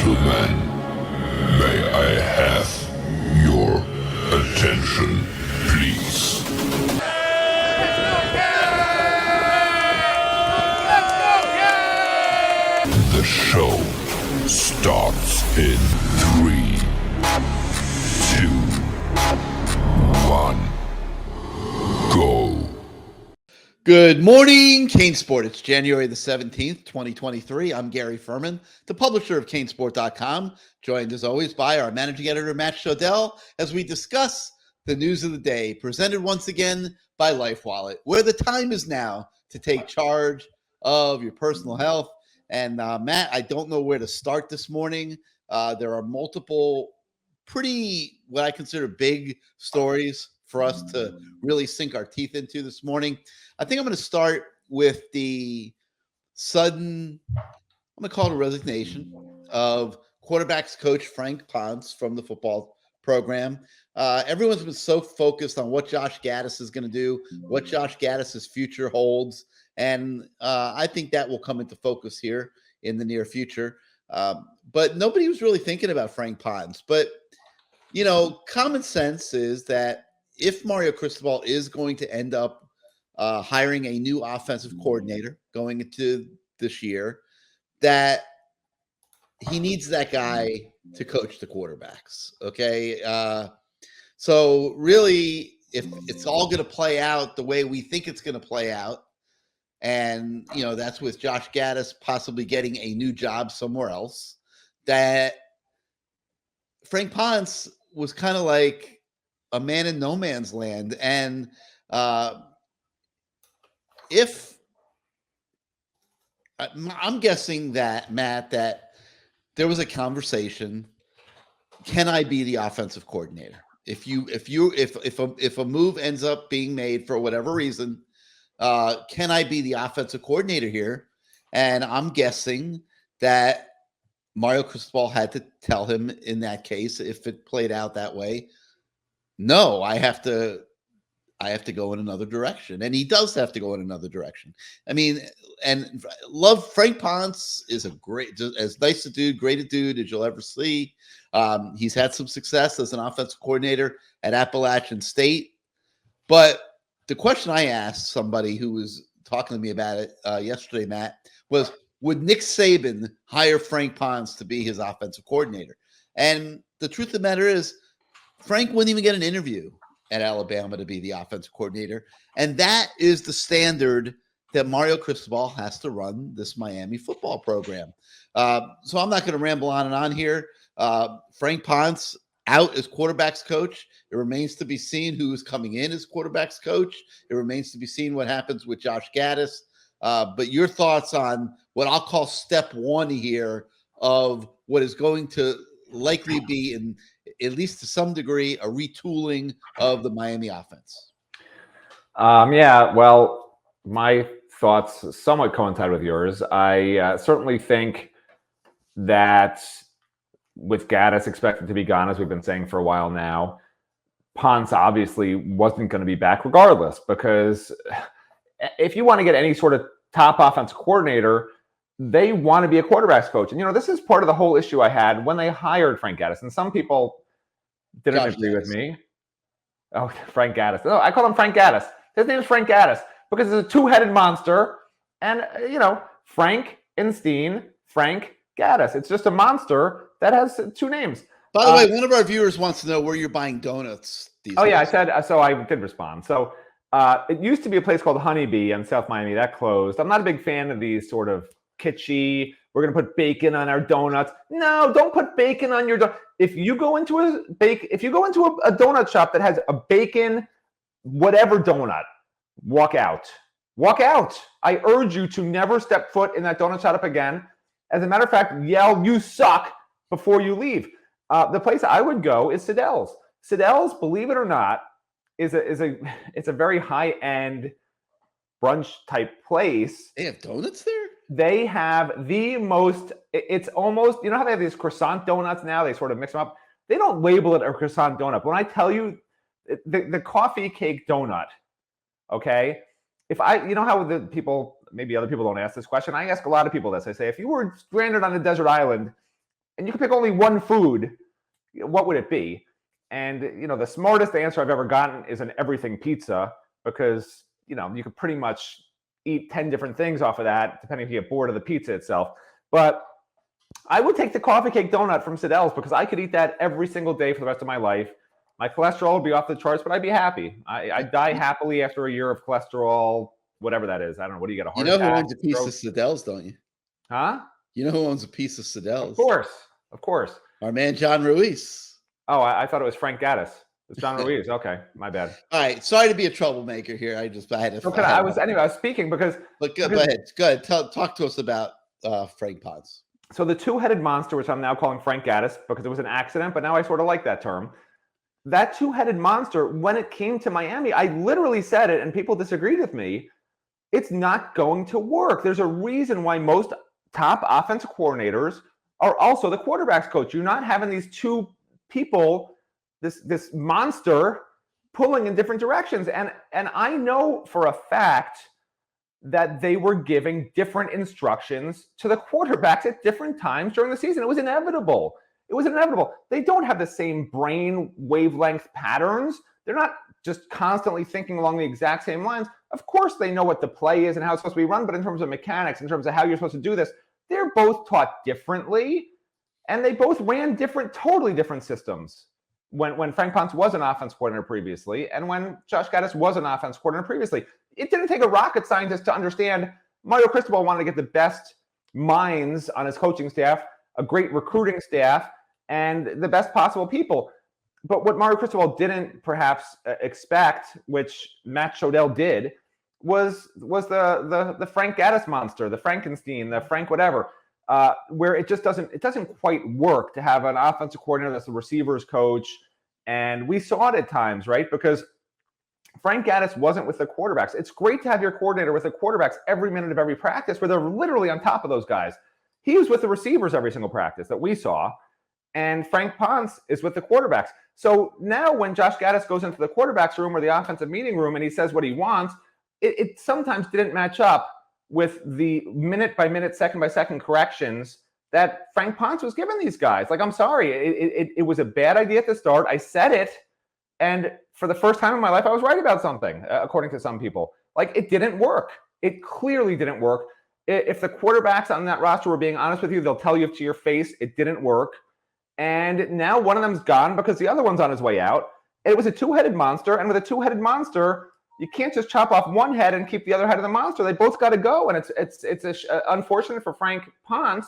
Gentlemen, may I have your attention, please? The show starts in 3, 2, 1, go. Good morning, CaneSport. It's January the 17th, 2023. I'm Gary Ferman, the publisher of CaneSport.com, joined as always by our managing editor, Matt Shodell, as we discuss the news of the day, presented once again by LifeWallet, where the time is now to take charge of your personal health. And Matt, I don't know where to start this morning. There are multiple pretty, what I consider big stories for us to really sink our teeth into this morning. I think I'm going to start with the sudden, I'm going to call it a resignation of quarterbacks coach Frank Ponce from the football program. Everyone's been so focused on what Josh Gaddis is going to do, what Josh Gaddis's future holds. And I think that will come into focus here in the near future. But nobody was really thinking about Frank Ponce. But, you know, common sense is that if Mario Cristobal is going to end up hiring a new offensive coordinator going into this year, that he needs that guy to coach the quarterbacks. Okay. So really, if it's all going to play out the way we think it's going to play out, and, you know, that's with Josh Gaddis possibly getting a new job somewhere else, that Frank Ponce was kind of like a man in no man's land. And if I'm guessing that, Matt, that there was a conversation, can I be the offensive coordinator? If a move ends up being made for whatever reason, can I be the offensive coordinator here? And I'm guessing that Mario Cristobal had to tell him in that case, if it played out that way, no, I have to go in another direction. And he does have to go in another direction. I mean, and love Frank Ponce is a great, as nice a dude, great a dude as you'll ever see. He's had some success as an offensive coordinator at Appalachian State. But the question I asked somebody who was talking to me about it yesterday, Matt, was, would Nick Saban hire Frank Ponce to be his offensive coordinator? And the truth of the matter is, Frank wouldn't even get an interview at Alabama to be the offensive coordinator. And that is the standard that Mario Cristobal has to run this Miami football program. So I'm not going to ramble on and on here. Frank Ponce out as quarterbacks coach. It remains to be seen who is coming in as quarterbacks coach. It remains to be seen what happens with Josh Gaddis. But your thoughts on what I'll call step one here of what is going to likely be, in at least to some degree, a retooling of the Miami offense. Yeah, well, my thoughts somewhat coincide with yours. I certainly think that with Gaddis expected to be gone, as we've been saying for a while now, Ponce obviously wasn't going to be back regardless, because if you want to get any sort of top offensive coordinator, they want to be a quarterback's coach. And, you know, this is part of the whole issue I had when they hired Frank Gaddis. And some people didn't agree with me. Oh, Frank Gaddis. No, I call him Frank Gaddis. His name is Frank Gaddis because it's a two-headed monster. And, you know, Frank Einstein, Frank Gaddis. It's just a monster that has two names. By the way, one of our viewers wants to know where you're buying donuts these days. Yeah, I said, so I did respond. So it used to be a place called Honeybee in South Miami. That closed. I'm not a big fan of these sort of kitschy, we're going to put bacon on our donuts. No, don't put bacon on your donut. If you go into a donut shop that has a bacon whatever donut, walk out. Walk out. I urge you to never step foot in that donut shop again. As a matter of fact, yell, "You suck," before you leave. The place I would go is Shodell's. Shodell's, believe it or not, it's a very high-end brunch type place. They have donuts there? They have the most, it's almost, you know how they have these croissant donuts now? They sort of mix them up. They don't label it a croissant donut. When I tell you the coffee cake donut, okay? You know how the people, maybe other people don't ask this question. I ask a lot of people this. I say, if you were stranded on a desert island and you could pick only one food, what would it be? And, the smartest answer I've ever gotten is an everything pizza, because, you could pretty much eat 10 different things off of that, depending if you get bored of the pizza itself. But I would take the coffee cake donut from Shodell's, because I could eat that every single day for the rest of my life. My cholesterol would be off the charts, but I'd be happy. I'd die happily after a year of cholesterol, whatever that is. I don't know. What do you get, a heart attack? You know who owns a piece of Shodell's, don't you? Huh? You know who owns a piece of Shodell's? Of course. Our man, John Ruiz. Oh, I thought it was Frank Gaddis. It's John Ruiz. Okay, my bad. All right. Sorry to be a troublemaker here. I had to. I was speaking because. But go ahead. Go ahead. Talk to us about Frank Ponce. So the two-headed monster, which I'm now calling Frank Gaddis because it was an accident, but now I sort of like that term. That two-headed monster, when it came to Miami, I literally said it, and people disagreed with me. It's not going to work. There's a reason why most top offensive coordinators are also the quarterback's coach. You're not having these two people, this monster, pulling in different directions. And I know for a fact that they were giving different instructions to the quarterbacks at different times during the season. It was inevitable. They don't have the same brain wavelength patterns. They're not just constantly thinking along the exact same lines. Of course, they know what the play is and how it's supposed to be run, but in terms of mechanics, in terms of how you're supposed to do this, they're both taught differently, and they both ran totally different systems. When Frank Ponce was an offense coordinator previously, and when Josh Gaddis was an offense coordinator previously, it didn't take a rocket scientist to understand Mario Cristobal wanted to get the best minds on his coaching staff, a great recruiting staff, and the best possible people. But what Mario Cristobal didn't perhaps expect, which Matt Shodell did, was the Frank Gaddis monster, the Frankenstein, the Frank whatever, where it doesn't quite work to have an offensive coordinator that's the receivers coach. And we saw it at times, right? Because Frank Gaddis wasn't with the quarterbacks. It's great to have your coordinator with the quarterbacks every minute of every practice where they're literally on top of those guys. He was with the receivers every single practice that we saw, and Frank Ponce is with the quarterbacks. So now when Josh Gaddis goes into the quarterback's room or the offensive meeting room and he says what he wants, it sometimes didn't match up with the minute-by-minute, second-by-second corrections that Frank Ponce was giving these guys. Like, I'm sorry, it was a bad idea at the start. I said it, and for the first time in my life, I was right about something, according to some people. Like, it didn't work. It clearly didn't work. If the quarterbacks on that roster were being honest with you, they'll tell you to your face it didn't work. And now one of them's gone because the other one's on his way out. It was a two-headed monster, and with a two-headed monster, you can't just chop off one head and keep the other head of the monster. They both got to go, and it's unfortunate for Frank Ponce,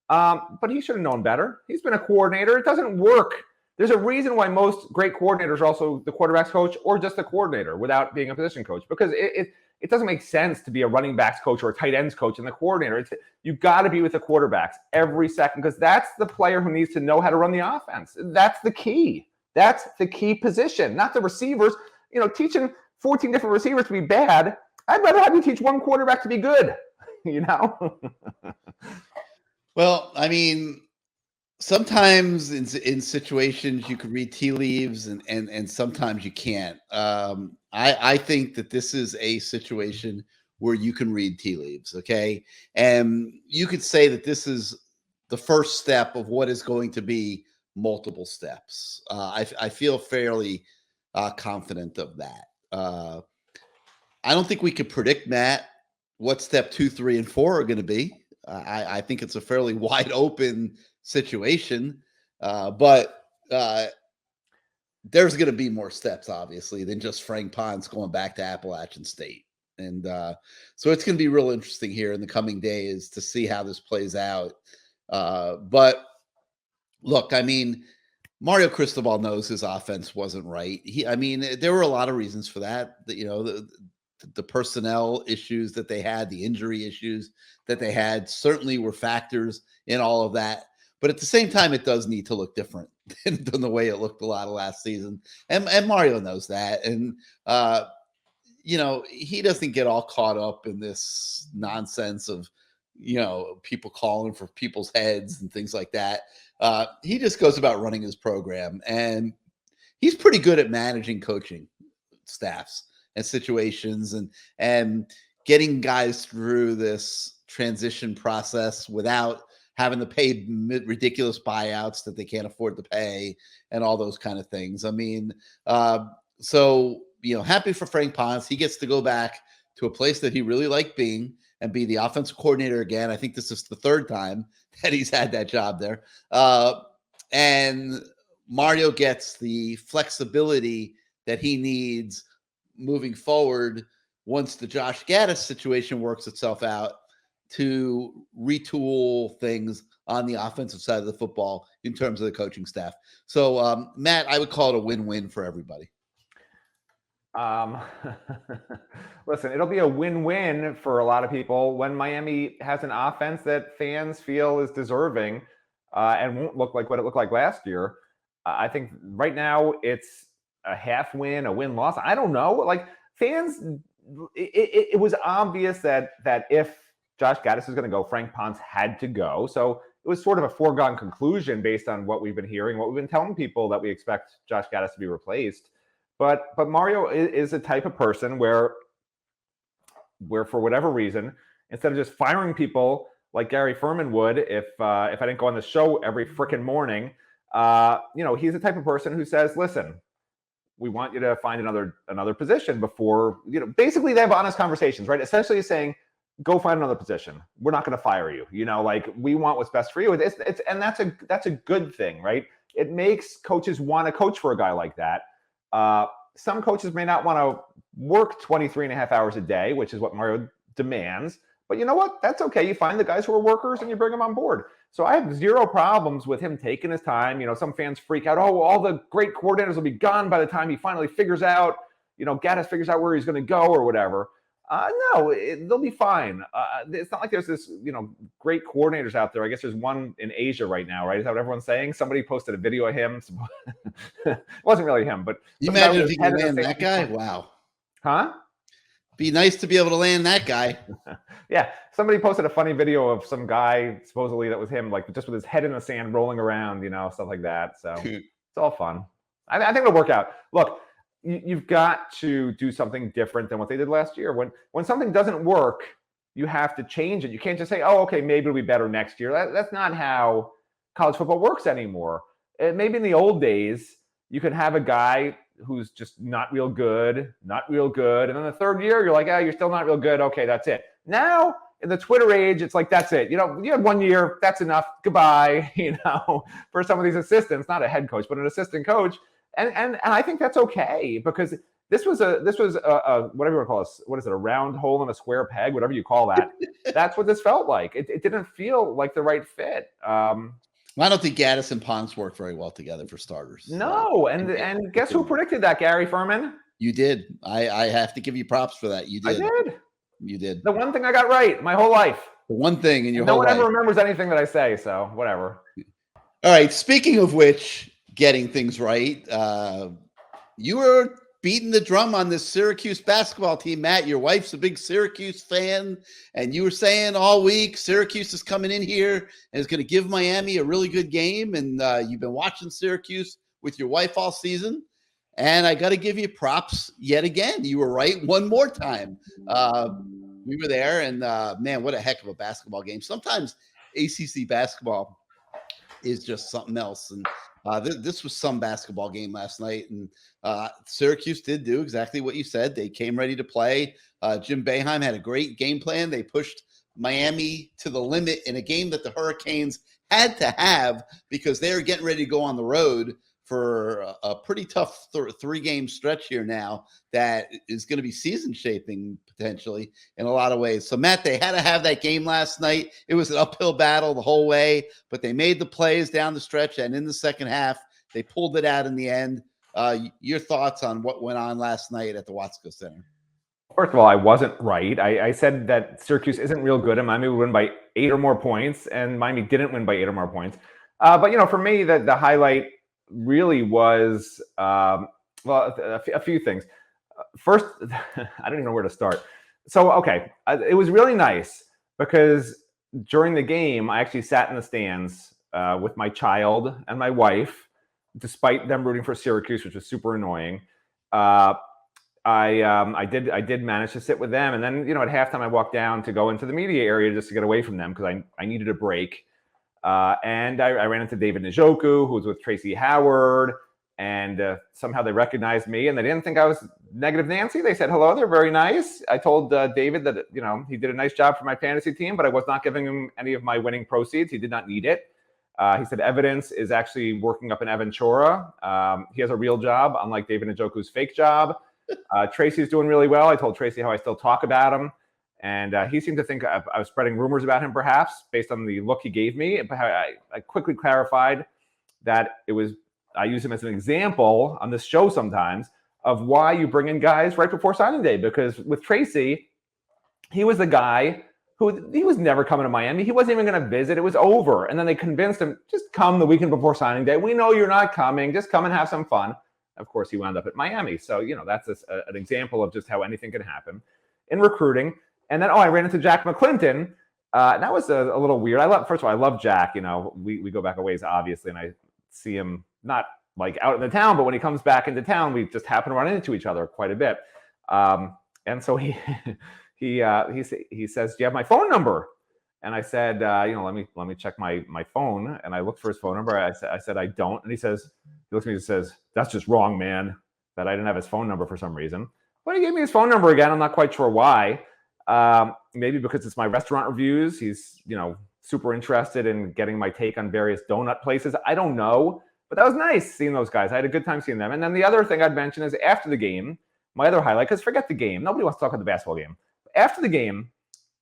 but he should have known better. He's been a coordinator. It doesn't work. There's a reason why most great coordinators are also the quarterback's coach or just the coordinator without being a position coach, because it doesn't make sense to be a running backs coach or a tight ends coach and the coordinator. You've got to be with the quarterbacks every second, because that's the player who needs to know how to run the offense. That's the key. That's the key position, not the receivers. Teaching 14 different receivers to be bad, I'd rather have you teach one quarterback to be good, Well, I mean, sometimes in situations you can read tea leaves and sometimes you can't. I think that this is a situation where you can read tea leaves, okay? And you could say that this is the first step of what is going to be multiple steps. I feel fairly confident of that. I don't think we could predict, Matt, what step 2, 3, and 4 are going to be. I think it's a fairly wide open situation, but there's going to be more steps, obviously, than just Frank Ponce going back to Appalachian State. And so it's going to be real interesting here in the coming days to see how this plays out. But look, I mean, Mario Cristobal knows his offense wasn't right. There were a lot of reasons for that. The personnel issues that they had, the injury issues that they had certainly were factors in all of that. But at the same time, it does need to look different than the way it looked a lot of last season. And Mario knows that. And, he doesn't get all caught up in this nonsense of, people calling for people's heads and things like that. He just goes about running his program. And he's pretty good at managing coaching staffs and situations and getting guys through this transition process without having to pay ridiculous buyouts that they can't afford to pay and all those kind of things. I mean, so, happy for Frank Ponce. He gets to go back to a place that he really liked being and be the offensive coordinator again. I think this is the third time that he's had that job there. And Mario gets the flexibility that he needs moving forward once the Josh Gaddis situation works itself out to retool things on the offensive side of the football in terms of the coaching staff. So, Matt, I would call it a win-win for everybody. Listen, it'll be a win-win for a lot of people when Miami has an offense that fans feel is deserving and won't look like what it looked like last year. I think right now it's a half win, a win-loss. I don't know. Like fans, it was obvious that if Josh Gaddis was going to go, Frank Ponce had to go. So it was sort of a foregone conclusion based on what we've been hearing, what we've been telling people that we expect Josh Gaddis to be replaced. But Mario is a type of person where for whatever reason, instead of just firing people like Gary Ferman would if I didn't go on the show every freaking morning, he's the type of person who says, listen, we want you to find another position before, basically they have honest conversations, right? Essentially saying, go find another position. We're not going to fire you. We want what's best for you. And that's a good thing, right? It makes coaches want to coach for a guy like that. Some coaches may not want to work 23 and a half hours a day, which is what Mario demands. But you know what? That's okay. You find the guys who are workers and you bring them on board. So I have zero problems with him taking his time. Some fans freak out. Oh, all the great coordinators will be gone by the time he finally figures out, Gaddis figures out where he's going to go or whatever. No, they'll be fine. It's not like there's this, great coordinators out there. I guess there's one in Asia right now, right? Is that what everyone's saying? Somebody posted a video of him. It wasn't really him, but you imagine if you could land that guy? Wow. Huh? Be nice to be able to land that guy. Yeah. Somebody posted a funny video of some guy, supposedly that was him, like just with his head in the sand rolling around, stuff like that. So it's all fun. I think it'll work out. Look, you've got to do something different than what they did last year. When something doesn't work, you have to change it. You can't just say, oh, okay, maybe it'll be better next year. That's not how college football works anymore. Maybe in the old days, you could have a guy who's just not real good. And then the third year, you're like, you're still not real good. Okay, that's it. Now, in the Twitter age, it's like, that's it. You had 1 year, that's enough. Goodbye, for some of these assistants, not a head coach, but an assistant coach. And I think that's okay because this was a whatever you want to call it. What is it? A round hole in a square peg, whatever you call that. That's what this felt like. It didn't feel like the right fit. I don't think Gaddis and Ponce work very well together for starters. No, and guess who predicted that? Gary Ferman. You did. I have to give you props for that. You did. I did. You did. The one thing I got right my whole life. The one thing in your whole life. No one ever remembers anything that I say, so whatever. All right. Speaking of which, getting things right. You were beating the drum on this Syracuse basketball team, Matt. Your wife's a big Syracuse fan, and you were saying all week Syracuse is coming in here and is going to give Miami a really good game. And you've been watching Syracuse with your wife all season. And I got to give you props yet again. You were right one more time. We were there, and man, what a heck of a basketball game. Sometimes ACC basketball is just something else. And this was some basketball game last night, and Syracuse did do exactly what you said. They came ready to play. Jim Boeheim had a great game plan. They pushed Miami to the limit in a game that the Hurricanes had to have because they were getting ready to go on the road for a pretty tough three-game stretch here now that is going to be season-shaping potentially in a lot of ways. So, Matt, they had to have that game last night. It was an uphill battle the whole way, but they made the plays down the stretch, and in the second half, they pulled it out in the end. Your thoughts on what went on last night at the Watsco Center? First of all, I wasn't right. I said that Syracuse isn't real good, and Miami would win by 8 or more points, and Miami didn't win by 8 or more points. But, for me, the highlight really was a few things. First, I don't even know where to start. So, okay, it was really nice because during the game, I actually sat in the stands with my child and my wife, despite them rooting for Syracuse, which was super annoying. I did manage to sit with them, and then at halftime I walked down to go into the media area just to get away from them because I needed a break. And I ran into David Njoku, who was with Tracy Howard, and somehow they recognized me, and they didn't think I was Negative Nancy. They said hello. They're very nice. I told David that he did a nice job for my fantasy team, but I was not giving him any of my winning proceeds. He did not need it. He said Evidence is actually working up in Aventura. He has a real job, unlike David Njoku's fake job. Tracy's doing really well. I told Tracy how I still talk about him. And he seemed to think I was spreading rumors about him, perhaps, based on the look he gave me. I quickly clarified that I use him as an example on this show sometimes of why you bring in guys right before signing day. Because with Tracy, he was the guy he was never coming to Miami. He wasn't even going to visit. It was over. And then they convinced him, just come the weekend before signing day. We know you're not coming. Just come and have some fun. Of course, he wound up at Miami. So, that's an example of just how anything can happen in recruiting. And then, I ran into Jack McClinton. That was a little weird. First of all, I love Jack. We go back a ways, obviously, and I see him not like out in the town, but when he comes back into town, we just happen to run into each other quite a bit. And so he says, "Do you have my phone number?" And I said, let me check my phone. And I looked for his phone number. I said, I don't. And he looks at me and says, "That's just wrong, man." That I didn't have his phone number for some reason. But he gave me his phone number again. I'm not quite sure why. Maybe because it's my restaurant reviews. He's, super interested in getting my take on various donut places. I don't know, but that was nice seeing those guys. I had a good time seeing them. And then the other thing I'd mention is after the game, my other highlight, because forget the game. Nobody wants to talk about the basketball game. After the game,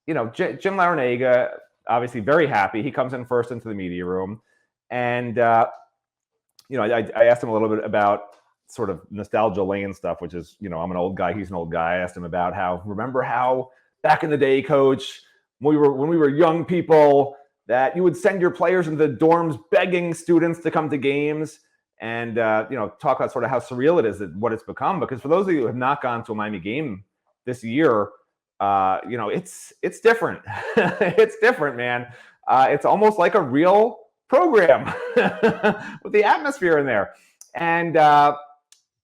Jim Larinaga, obviously very happy. He comes in first into the media room. And, I asked him a little bit about sort of nostalgia lane stuff, which is, I'm an old guy. He's an old guy. I asked him about remember how back in the day, coach, when we were young people, that you would send your players into the dorms begging students to come to games and, talk about sort of how surreal it is, what it's become. Because for those of you who have not gone to a Miami game this year, it's different. It's different, man. It's almost like a real program with the atmosphere in there. And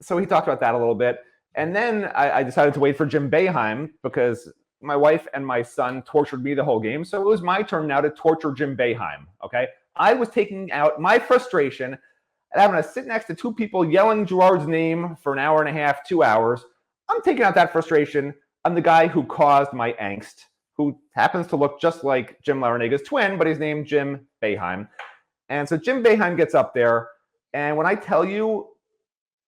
so he talked about that a little bit. And then I decided to wait for Jim Boeheim because my wife and my son tortured me the whole game. So it was my turn now to torture Jim Boeheim, okay? I was taking out my frustration and having to sit next to two people yelling Gerard's name for an hour and a half, 2 hours. I'm taking out that frustration on the guy who caused my angst, who happens to look just like Jim Larinaga's twin, but he's named Jim Boeheim. And so Jim Boeheim gets up there, and when I tell you,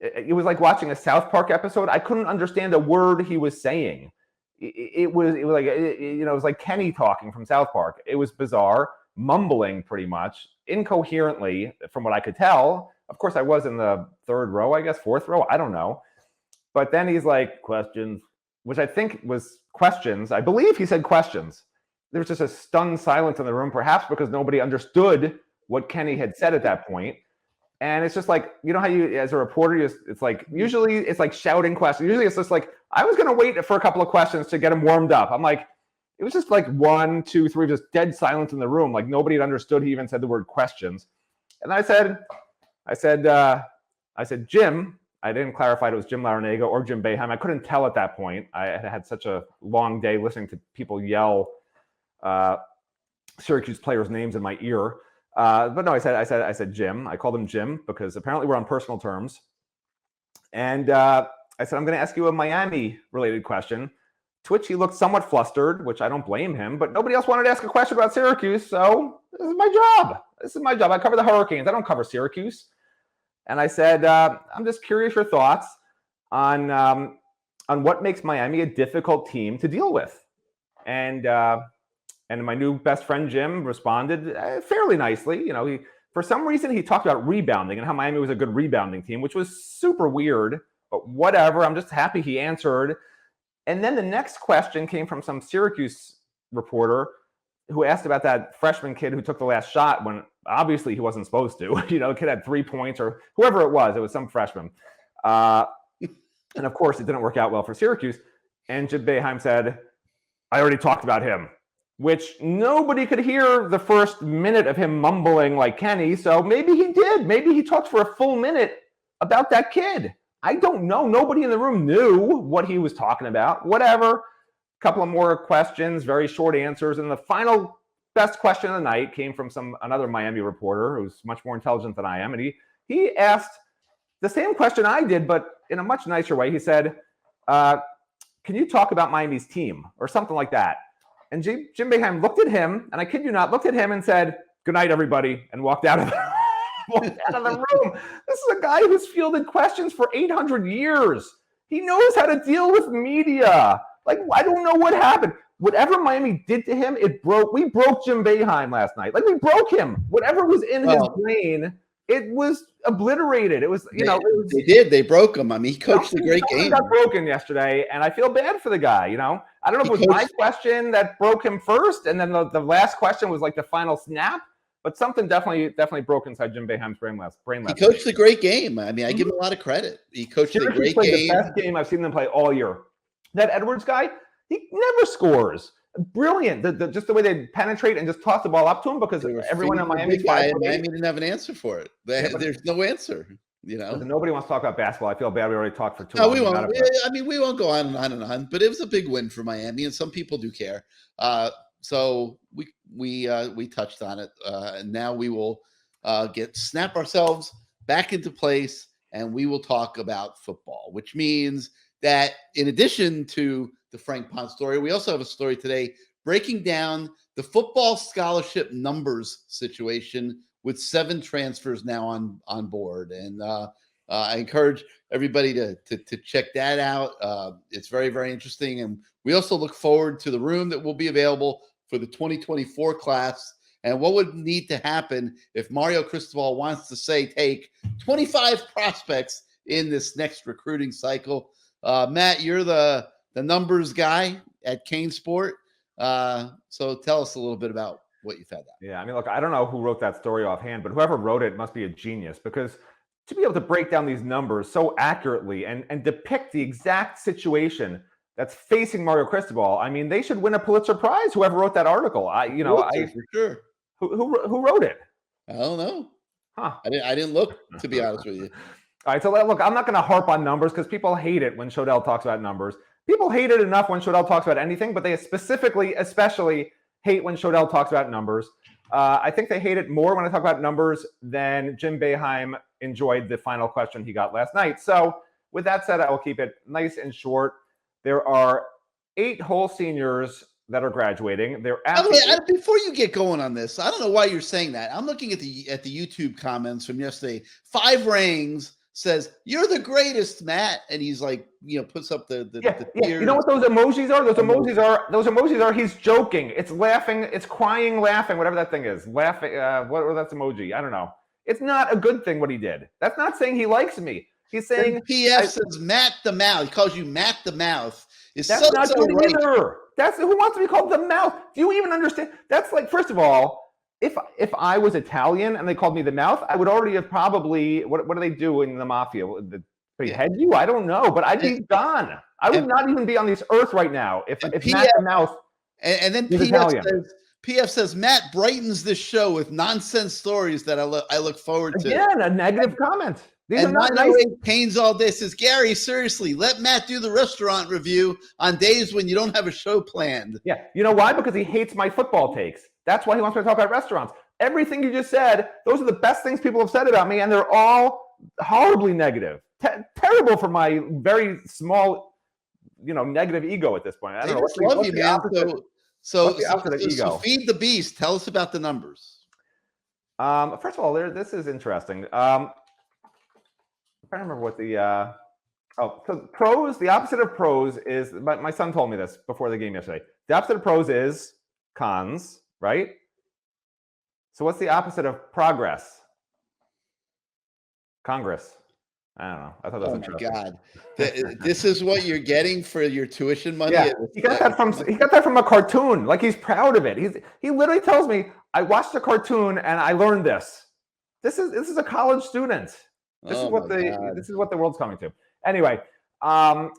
it was like watching a South Park episode. I couldn't understand a word he was saying. It was like Kenny talking from South Park. It was bizarre, mumbling pretty much, incoherently from what I could tell. Of course, I was in the third row, I guess, fourth row. I don't know. But then he's like, questions, which I think was questions. I believe he said questions. There was just a stunned silence in the room, perhaps because nobody understood what Kenny had said at that point. And it's just like, how you, as a reporter, it's like, usually it's like shouting questions. Usually it's just like, I was going to wait for a couple of questions to get him warmed up. I'm like, it was just like 1, 2, 3, just dead silence in the room. Like nobody had understood he even said the word questions. And I said, Jim, I didn't clarify it was Jim Larinaga or Jim Boeheim. I couldn't tell at that point. I had such a long day listening to people yell Syracuse players' names in my ear. But no, I said Jim. I called him Jim because apparently we're on personal terms. And I said, I'm going to ask you a Miami-related question, to which he looked somewhat flustered, which I don't blame him. But nobody else wanted to ask a question about Syracuse, so this is my job. I cover the Hurricanes. I don't cover Syracuse. And I said, I'm just curious your thoughts on what makes Miami a difficult team to deal with. And my new best friend, Jim, responded fairly nicely. For some reason, he talked about rebounding and how Miami was a good rebounding team, which was super weird, but whatever. I'm just happy he answered. And then the next question came from some Syracuse reporter who asked about that freshman kid who took the last shot when obviously he wasn't supposed to. The kid had 3 points or whoever it was some freshman. And of course, it didn't work out well for Syracuse. And Jim Boeheim said, I already talked about him, which nobody could hear the first minute of him mumbling like Kenny. So maybe he did. Maybe he talked for a full minute about that kid. I don't know. Nobody in the room knew what he was talking about. Whatever. A couple of more questions, very short answers. And the final best question of the night came from another Miami reporter who's much more intelligent than I am, and he asked the same question I did, but in a much nicer way. He said, "Can you talk about Miami's team?" or something like that. And Jim Boeheim looked at him, and I kid you not, looked at him and said, "Good night, everybody," and walked out of the room. This is a guy who's fielded questions for 800 years. He knows how to deal with media. Like, I don't know what happened. Whatever Miami did to him, we broke Jim Boeheim last night. Like, we broke him. Whatever was in his brain, it was obliterated. It was, they did. They broke him. I mean, he coached a great game. Got broken yesterday, and I feel bad for the guy. I don't know if it was my question that broke him first, and then the last question was like the final snap. But something definitely broke inside Jim Boeheim's brain last. He coached a great game. I mean, I give him a lot of credit. He coached a great game. The best game I've seen them play all year. That Edwards guy, he never scores. Brilliant. Just the way they penetrate and just toss the ball up to him, because everyone in Miami didn't have an answer for it. There's no answer. Nobody wants to talk about basketball. I feel bad. We already talked for too long. We won't. I mean, we won't go on and on and on. But it was a big win for Miami, and some people do care. So we touched on it, and now we will snap ourselves back into place, and we will talk about football, which means that in addition to the Frank Pond story, we also have a story today breaking down the football scholarship numbers situation with 7 transfers now on board, and I encourage everybody to check that out. It's very, very interesting, and we also look forward to the room that will be available for the 2024 class, and what would need to happen if Mario Cristobal wants to take 25 prospects in this next recruiting cycle. Matt, you're the numbers guy at CaneSport, so tell us a little bit about what you found out. Yeah, I mean, look, I don't know who wrote that story offhand, but whoever wrote it must be a genius, because to be able to break down these numbers so accurately and depict the exact situation that's facing Mario Cristobal, I mean, they should win a Pulitzer Prize. Whoever wrote that article, for sure. Who wrote it? I don't know. Huh? I didn't look, to be honest with you. All right, so look, I'm not going to harp on numbers because people hate it when Shodell talks about numbers. People hate it enough when Shodell talks about anything, but they especially hate when Shodell talks about numbers. I think they hate it more when I talk about numbers than Jim Boeheim enjoyed the final question he got last night. So with that said, I will keep it nice and short. There are 8 whole seniors that are graduating. Before you get going on this, I don't know why you're saying that. I'm looking at the YouTube comments from yesterday. 5 Rings says, "You're the greatest, Matt," and he's like, puts up the tears. You know what those emojis are? Those emojis are he's joking. It's laughing. It's crying, laughing. Whatever that thing is, laughing. What that's emoji? I don't know. It's not a good thing what he did. That's not saying he likes me. He's saying PF says Matt the Mouth. He calls you Matt the Mouth. That's not good either. That's who wants to be called the Mouth. Do you even understand? That's like, first of all, if I was Italian and they called me the Mouth, I would already have probably what do they do in the mafia? They head you? I don't know, but I'd be gone. I would not even be on this earth right now if Matt the Mouth. And then PF says Matt brightens this show with nonsense stories that I look forward to. Again, a negative comment. These and are not nice. Canes all day says, Gary, seriously, let Matt do the restaurant review on days when you don't have a show planned. Yeah, you know why? Because he hates my football takes. That's why he wants me to talk about restaurants. Everything you just said, those are the best things people have said about me, and they're all horribly negative. Terrible for my very small, negative ego at this point. I don't know. Love you, man. So feed the beast. Tell us about the numbers. First of all, this is interesting. I'm trying to remember what so pros, the opposite of pros is, my son told me this before the game yesterday. The opposite of pros is cons, right? So what's the opposite of progress? Congress. I don't know. I thought that was interesting. Oh my God. This is what you're getting for your tuition money? Yeah. He got that from a cartoon. Like, he's proud of it. He literally tells me, I watched a cartoon and I learned this. This is a college student. This is what the world's coming to. Anyway,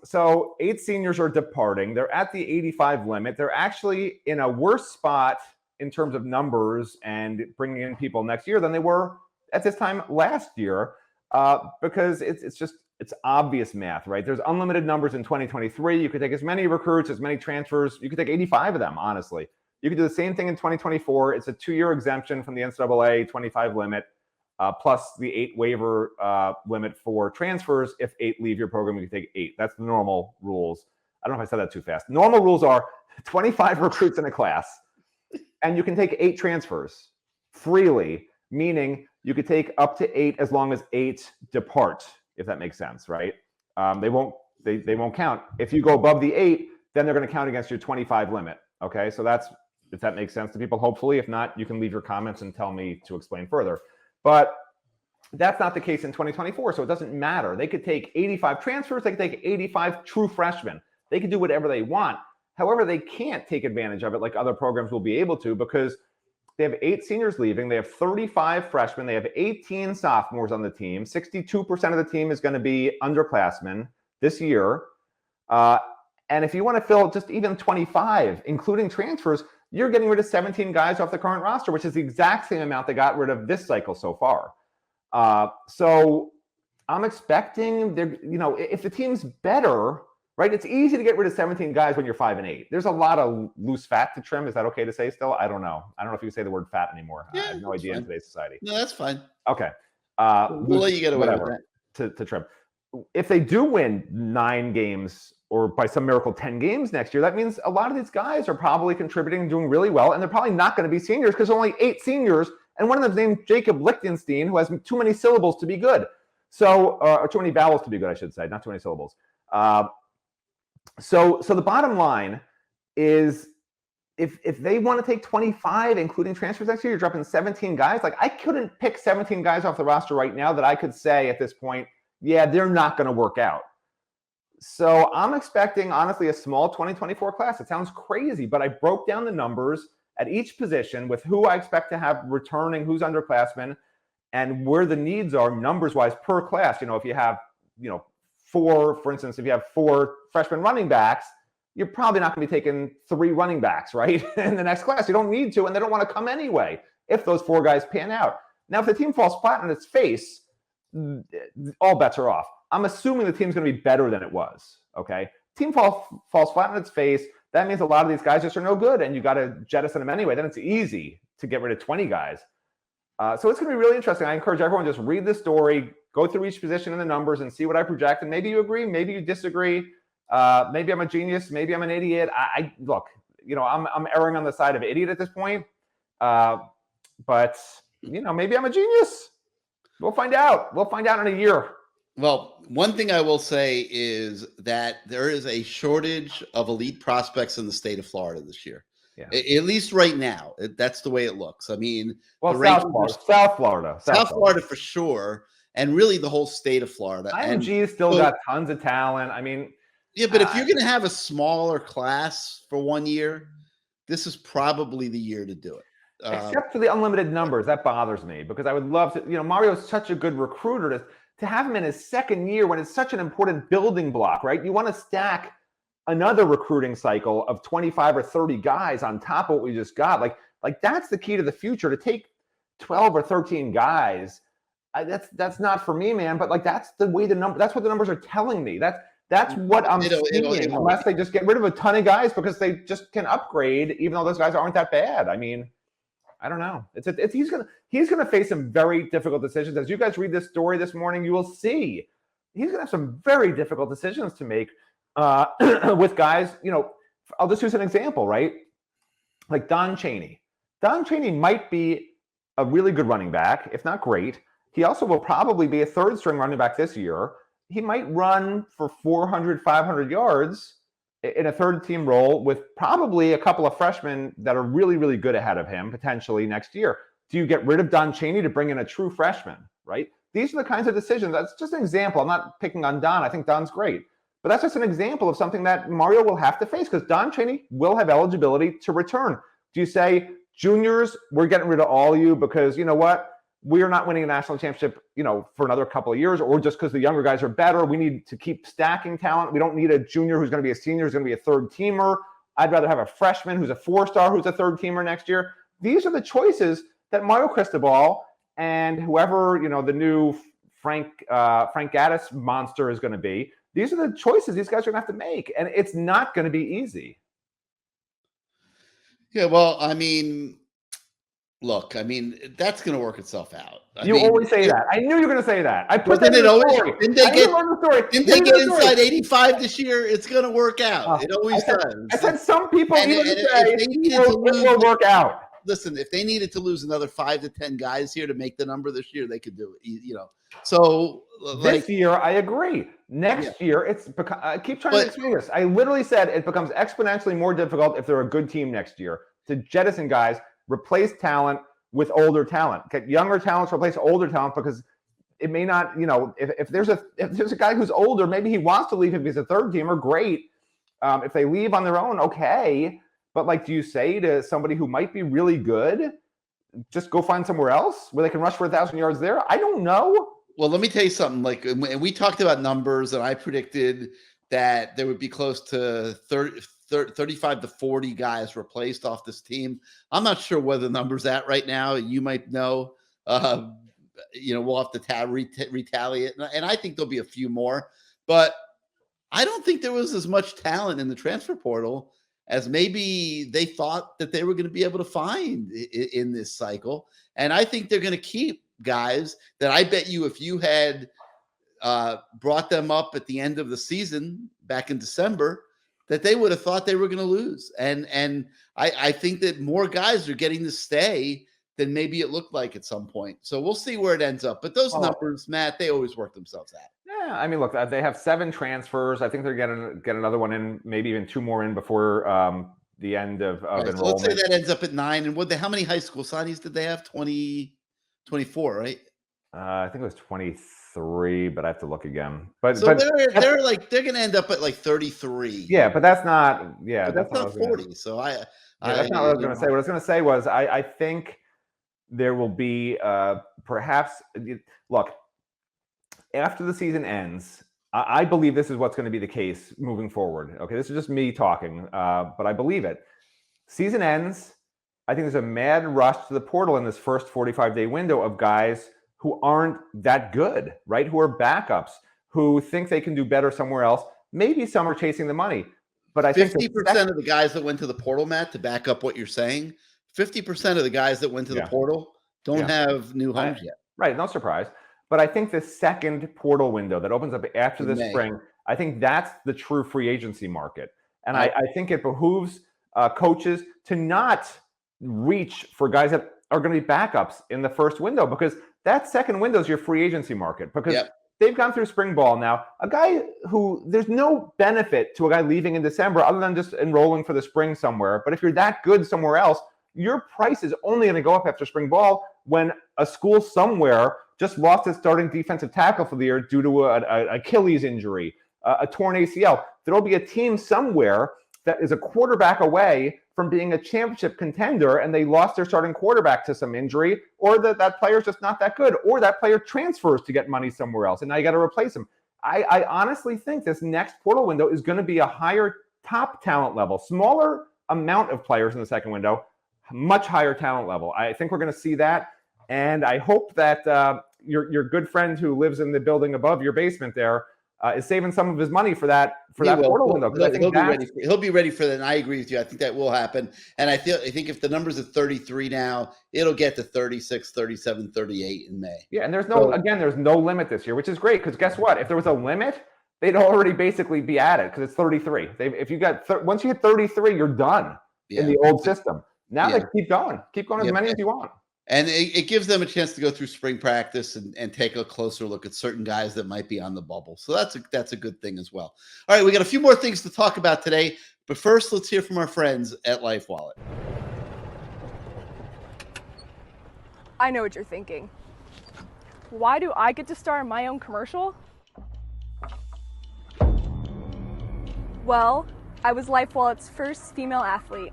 so 8 seniors are departing. They're at the 85 limit. They're actually in a worse spot in terms of numbers and bringing in people next year than they were at this time last year, because it's obvious math, right? There's unlimited numbers in 2023. You could take as many recruits, as many transfers. You could take 85 of them, honestly. You can do the same thing in 2024. It's a 2-year exemption from the NCAA 25 limit, plus the 8 waiver limit for transfers. If 8 leave your program, you can take 8. That's the normal rules. I don't know if I said that too fast. Normal rules are 25 recruits in a class, and you can take 8 transfers freely, meaning you could take up to 8 as long as 8 depart, if that makes sense, right? They won't count. If you go above the 8, then they're going to count against your 25 limit. Okay, so that's, if that makes sense to people, hopefully. If not, you can leave your comments and tell me to explain further. But that's not the case in 2024, so it doesn't matter. They could take 85 transfers. They could take 85 true freshmen. They could do whatever they want. However, they can't take advantage of it like other programs will be able to, because they have 8 seniors leaving. They have 35 freshmen. They have 18 sophomores on the team. 62% of the team is going to be underclassmen this year. And if you want to fill just even 25, including transfers, you're getting rid of 17 guys off the current roster, which is the exact same amount they got rid of this cycle so far. So I'm expecting, if the team's better, right? It's easy to get rid of 17 guys when you're 5 and 8. There's a lot of loose fat to trim. Is that okay to say still? I don't know. I don't know if you can say the word fat anymore. Yeah, I have no idea fine. in today's society. No, that's fine. Okay. We'll let you get away with that. To trim. If they do win 9 games or by some miracle 10 games next year, that means a lot of these guys are probably contributing and doing really well, and they're probably not going to be seniors because only 8 seniors, and one of them's named Jacob Lichtenstein, who has too many syllables to be good. So, or too many vowels to be good, I should say, not too many syllables. So the bottom line is, if they want to take 25, including transfers next year, you're dropping 17 guys. Like, I couldn't pick 17 guys off the roster right now that I could say at this point, yeah, they're not going to work out. So I'm expecting, honestly, a small 2024 class. It sounds crazy, but I broke down the numbers at each position with who I expect to have returning, who's underclassmen, and where the needs are numbers-wise per class. If you have, 4, for instance, if you have 4 freshman running backs, you're probably not going to be taking 3 running backs, right, in the next class. You don't need to, and they don't want to come anyway if those 4 guys pan out. Now, if the team falls flat on its face, all bets are off. I'm assuming the team's going to be better than it was, okay? Team falls flat on its face. That means a lot of these guys just are no good, and you got to jettison them anyway. Then it's easy to get rid of 20 guys. So it's going to be really interesting. I encourage everyone to just read the story, go through each position in the numbers, and see what I project. And maybe you agree, maybe you disagree. Maybe I'm a genius, maybe I'm an idiot. Look, I'm erring on the side of idiot at this point. But maybe I'm a genius. We'll find out. We'll find out in a year. Well, one thing I will say is that there is a shortage of elite prospects in the state of Florida this year. Yeah. At least right now, that's the way it looks. I mean, well, South Florida for sure, and really the whole state of Florida. IMG still got tons of talent. I mean, yeah, but if you're going to have a smaller class for 1 year, this is probably the year to do it. Except for the unlimited numbers, that bothers me, because I would love to. Mario's such a good recruiter to have him in his second year when it's such an important building block, right? You want to stack another recruiting cycle of 25 or 30 guys on top of what we just got. Like that's the key to the future. To take 12 or 13 guys, that's not for me, man. But that's the way that's what the numbers are telling me. That's what I'm seeing. Unless they just get rid of a ton of guys because they just can upgrade, even though those guys aren't that bad. I mean, I don't know. He's gonna face some very difficult decisions. As you guys read this story this morning, you will see he's gonna have some very difficult decisions to make with guys. I'll just use an example, right? Like Don Chaney. Don Chaney might be a really good running back, if not great. He also will probably be a third string running back this year. He might run for 400, 500 yards in a third team role with probably a couple of freshmen that are really, really good ahead of him potentially next year. Do you get rid of Don Chaney to bring in a true freshman, right? These are the kinds of decisions. That's just an example. I'm not picking on Don. I think Don's great. But that's just an example of something that Mario will have to face, because Don Chaney will have eligibility to return. Do you say, juniors, we're getting rid of all of you because, you know what, we're not winning a national championship, for another couple of years, or just because the younger guys are better, we need to keep stacking talent. We don't need a junior who's going to be a senior, who's going to be a third teamer. I'd rather have a freshman who's a 4-star, who's a third teamer next year. These are the choices that Mario Cristobal and whoever, the new Frank Gaddis monster is going to be. These are the choices these guys are going to have to make, and it's not going to be easy. Yeah, well, I mean, look, I mean, that's going to work itself out. You always say that. I knew you were going to say that. I put Wasn't that in it the always? story. Didn't they I get? learned the story. Didn't they get inside 85 this year? It's going to work out. It always does. I said some people And even say if they needed to lose, it will work out. Listen, if they needed to lose another 5 to 10 guys here to make the number this year, they could do it. You know, so this year, I agree. Next year, it's I keep trying to explain this. I literally said it becomes exponentially more difficult if they're a good team next year to jettison guys, replace talent with older talent. Get younger talents replace older talent because it may not. You know, if there's a guy who's older, maybe he wants to leave if he's a third teamer. Great. If they leave on their own, okay. But like, do you say to somebody who might be really good, just go find somewhere else where they can rush for 1,000 yards there? I don't know. Well, let me tell you something. Like, and we talked about numbers, and I predicted that there would be close to 35 to 40 guys replaced off this team. I'm not sure where the number's at right now. You might know. You know, we'll have to retaliate, and I think there'll be a few more. But I don't think there was as much talent in the transfer portal as maybe they thought that they were going to be able to find in this cycle. And I think they're going to keep guys that I bet you if you had brought them up at the end of the season back in December, that they would have thought they were going to lose. And I think that more guys are getting to stay than maybe it looked like at some point. So we'll see where it ends up. But those numbers, Matt, they always work themselves out. Yeah, I mean, look, they have 7 transfers. I think they're get another one in, maybe even 2 more in before the end of enrollment. So let's say that ends up at 9. And how many high school signings did they have? 24, right? I think it was 23, but I have to look again. But they're going to end up at like 33. Yeah, but that's not. Yeah, but that's not 40. So that's not what I was going to say. What I was going to say was I think there will be perhaps look. After the season ends, I believe this is what's going to be the case moving forward. Okay, this is just me talking, but I believe it. Season ends. I think there's a mad rush to the portal in this first 45-day window of guys who aren't that good, right? Who are backups, who think they can do better somewhere else. Maybe some are chasing the money, but I think 50% of the guys that went to the portal, Matt, to back up what you're saying, 50% of the guys that went to the portal don't have new homes yet. Right, no surprise. But I think the second portal window that opens up after this spring, I think that's the true free agency market. And I think it behooves coaches to not reach for guys that are going to be backups in the first window, because that second window is your free agency market, because they've gone through spring ball now. A guy who there's no benefit to a guy leaving in December other than just enrolling for the spring somewhere. But if you're that good somewhere else, your price is only going to go up after spring ball when a school somewhere just lost its starting defensive tackle for the year due to an Achilles injury, a torn ACL. There'll be a team somewhere that is a quarterback away from being a championship contender, and they lost their starting quarterback to some injury, or that player's just not that good, or that player transfers to get money somewhere else, and now you got to replace him. I honestly think this next portal window is going to be a higher top talent level, smaller amount of players in the second window, much higher talent level. I think we're going to see that. And I hope that your good friend who lives in the building above your basement there is saving some of his money for that portal window. He'll be ready for that. And I agree with you. I think that will happen. And I think if the number's at 33 now, it'll get to 36, 37, 38 in May. Yeah, and there's no limit this year, which is great, because guess what? If there was a limit, they'd already basically be at it, because it's 33. Once you hit 33, you're done in the old system. Now they keep going as many as you want. And it gives them a chance to go through spring practice and take a closer look at certain guys that might be on the bubble. So that's a good thing as well. All right, we got a few more things to talk about today. But first, let's hear from our friends at LifeWallet. I know what you're thinking. Why do I get to star in my own commercial? Well, I was LifeWallet's first female athlete.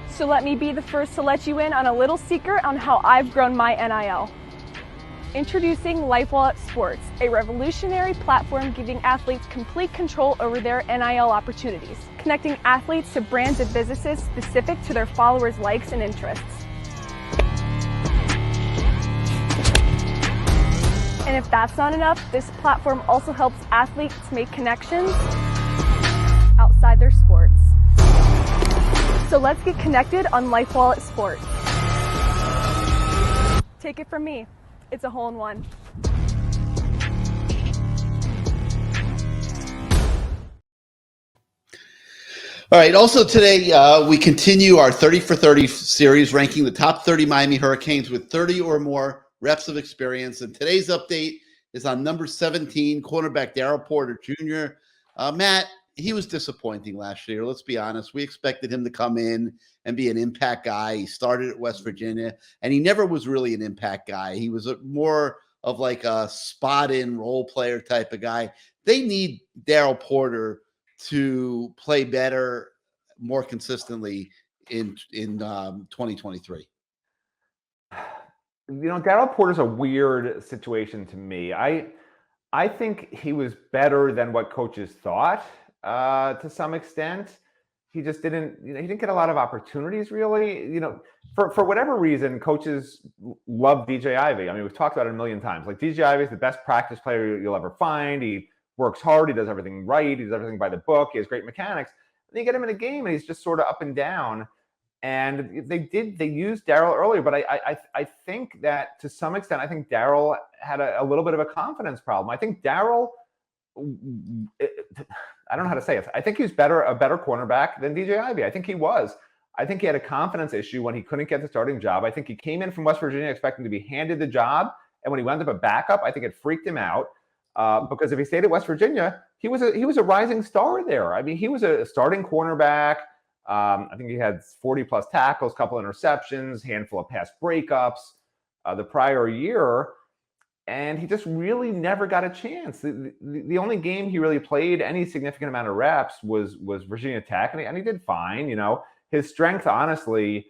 So let me be the first to let you in on a little secret on how I've grown my NIL. Introducing LifeWallet Sports, a revolutionary platform giving athletes complete control over their NIL opportunities, connecting athletes to brands and businesses specific to their followers' likes and interests. And if that's not enough, this platform also helps athletes make connections outside their sports. So let's get connected on Life Wallet Sports. Take it from me, it's a hole in one. All right. Also today, we continue our 30 for 30 series, ranking the top 30 Miami Hurricanes with 30 or more reps of experience. And today's update is on number 17, cornerback Daryl Porter Jr. Matt, he was disappointing last year. Let's be honest. We expected him to come in and be an impact guy. He started at West Virginia, and he never was really an impact guy. He was more of like a spot-in role player type of guy. They need Daryl Porter to play better, more consistently in 2023. Daryl Porter's a weird situation to me. I think he was better than what coaches thought to some extent. He just didn't, he didn't get a lot of opportunities really. For whatever reason, coaches love DJ Ivey. I mean, we've talked about it a million times. Like, DJ Ivey is the best practice player you'll ever find. He works hard. He does everything right. He does everything by the book. He has great mechanics. And then you get him in a game, and he's just sort of up and down. And they used Daryl earlier, but I think that to some extent, I think Daryl had a little bit of a confidence problem. I think Daryl, I don't know how to say it. I think he was a better cornerback than DJ Ivey. I think he was. I think he had a confidence issue when he couldn't get the starting job. I think he came in from West Virginia expecting to be handed the job, and when he wound up a backup, I think it freaked him out. Because if he stayed at West Virginia, he was a rising star there. I mean, he was a starting cornerback. I think he had 40 plus tackles, couple interceptions, handful of pass breakups the prior year, and he just really never got a chance. The only game he really played any significant amount of reps was Virginia Tech, and he did fine. His strength, honestly,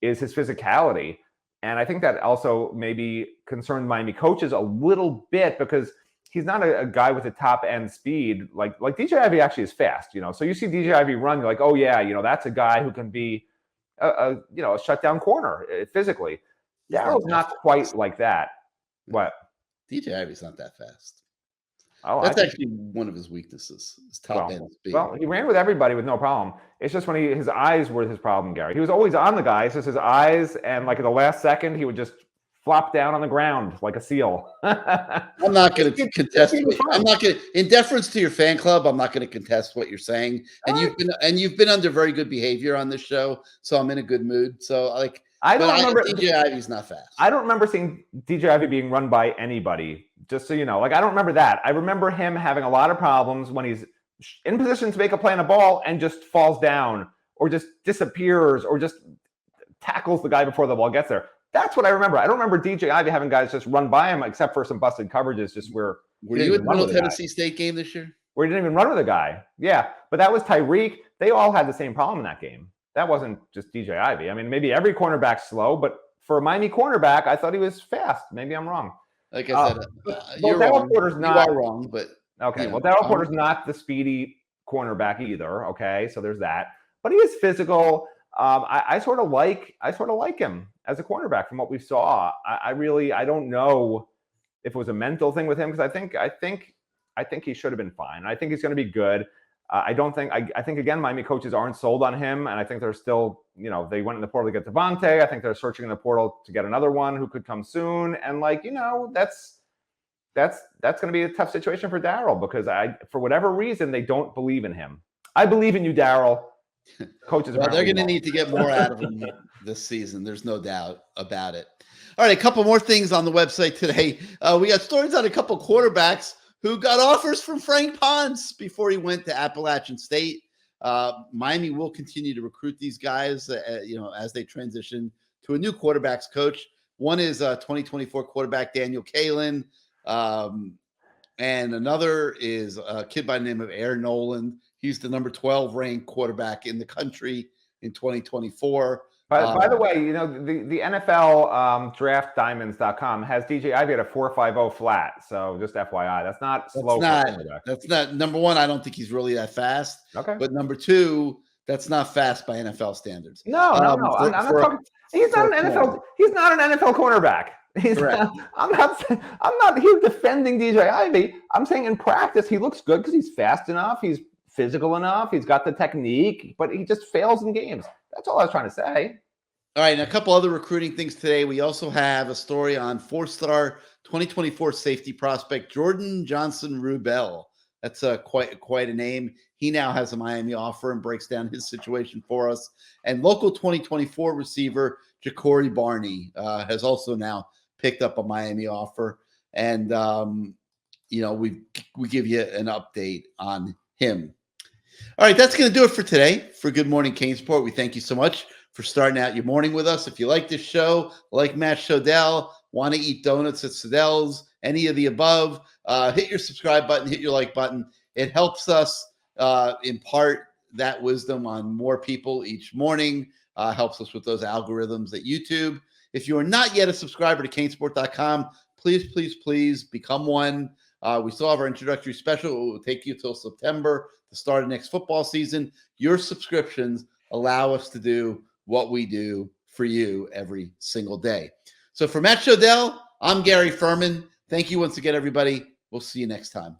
is his physicality, and I think that also maybe concerned Miami coaches a little bit because he's not a guy with a top end speed like DJ Ivey actually is fast, So you see DJ Ivey run, you're like, oh yeah, that's a guy who can be a shutdown corner physically. Daryl's not quite like that. What? DJ Ivey's not that fast. Oh, that's actually one of his weaknesses. His top end speed. Well, he ran with everybody with no problem. It's just when his eyes were his problem, Gary. He was always on the guy. It's just his eyes, and like at the last second, he would just flop down on the ground like a seal. I'm not going to contest. I'm not going to, in deference to your fan club, I'm not going to contest what you're saying. And you've been under very good behavior on this show, so I'm in a good mood. So I don't remember DJ Ivey's not fast. I don't remember seeing DJ Ivey being run by anybody. Just so you know, I don't remember that. I remember him having a lot of problems when he's in position to make a play on a ball and just falls down or just disappears or just tackles the guy before the ball gets there. That's what I remember. I don't remember DJ Ivey having guys just run by him, except for some busted coverages. Just where were you at the Middle Tennessee State game this year? Where he didn't even run with a guy. Yeah, but that was Tyreek. They all had the same problem in that game. That wasn't just DJ Ivey. I mean, maybe every cornerback's slow, but for a Miami cornerback, I thought he was fast. Maybe I'm wrong. Like I said, you're wrong. Porter's not, you are wrong, but okay. Well, Daryl Porter's not the speedy cornerback either. Okay, so there's that. But he is physical. I sort of like him as a cornerback from what we saw. I don't know if it was a mental thing with him because I think he should have been fine. I think he's going to be good. I think again, Miami coaches aren't sold on him, and I think they're still, they went in the portal to get Devontae. I think they're searching in the portal to get another one who could come soon, and that's going to be a tough situation for Daryl because for whatever reason they don't believe in him. I believe in you, Daryl. Coaches, well, they're going to need to get more out of him this season. There's no doubt about it. All right, a couple more things on the website today. We got stories on a couple quarterbacks who got offers from Frank Ponce before he went to Appalachian State. Miami will continue to recruit these guys, as they transition to a new quarterbacks coach. One is 2024 quarterback Daniel Kalen, and another is a kid by the name of Aaron Nolan. He's the number 12 ranked quarterback in the country in 2024. By the way, the NFL draftdiamonds.com has DJ Ivey at a 4.50 flat. So just FYI, that's not slow. That's not number one. I don't think he's really that fast. Okay. But number two, that's not fast by NFL standards. No. I'm not talking. He's not an NFL. He's not an NFL cornerback. I'm not here defending DJ Ivey. I'm saying in practice he looks good because he's fast enough. He's physical enough. He's got the technique, but he just fails in games. That's all I was trying to say. All right, and a couple other recruiting things today. We also have a story on 4-star 2024 safety prospect Jordan Johnson-Rubel. That's quite a name. He now has a Miami offer and breaks down his situation for us. And local 2024 receiver Ja'Cory Barney has also now picked up a Miami offer. And, we give you an update on him. All right, that's going to do it for today for Good Morning CaneSport. We thank you so much for starting out your morning with us. If you like this show, like Matt Shodell, want to eat donuts at Shodell's, any of the above, hit your subscribe button, hit your like button. It helps us impart that wisdom on more people each morning, helps us with those algorithms at YouTube. If you are not yet a subscriber to CaneSport.com, please become one. We still have our introductory special. It will take you till September, the start of next football season. Your subscriptions allow us to do what we do for you every single day. So for Matt Shodell, I'm Gary Ferman. Thank you once again, everybody. We'll see you next time.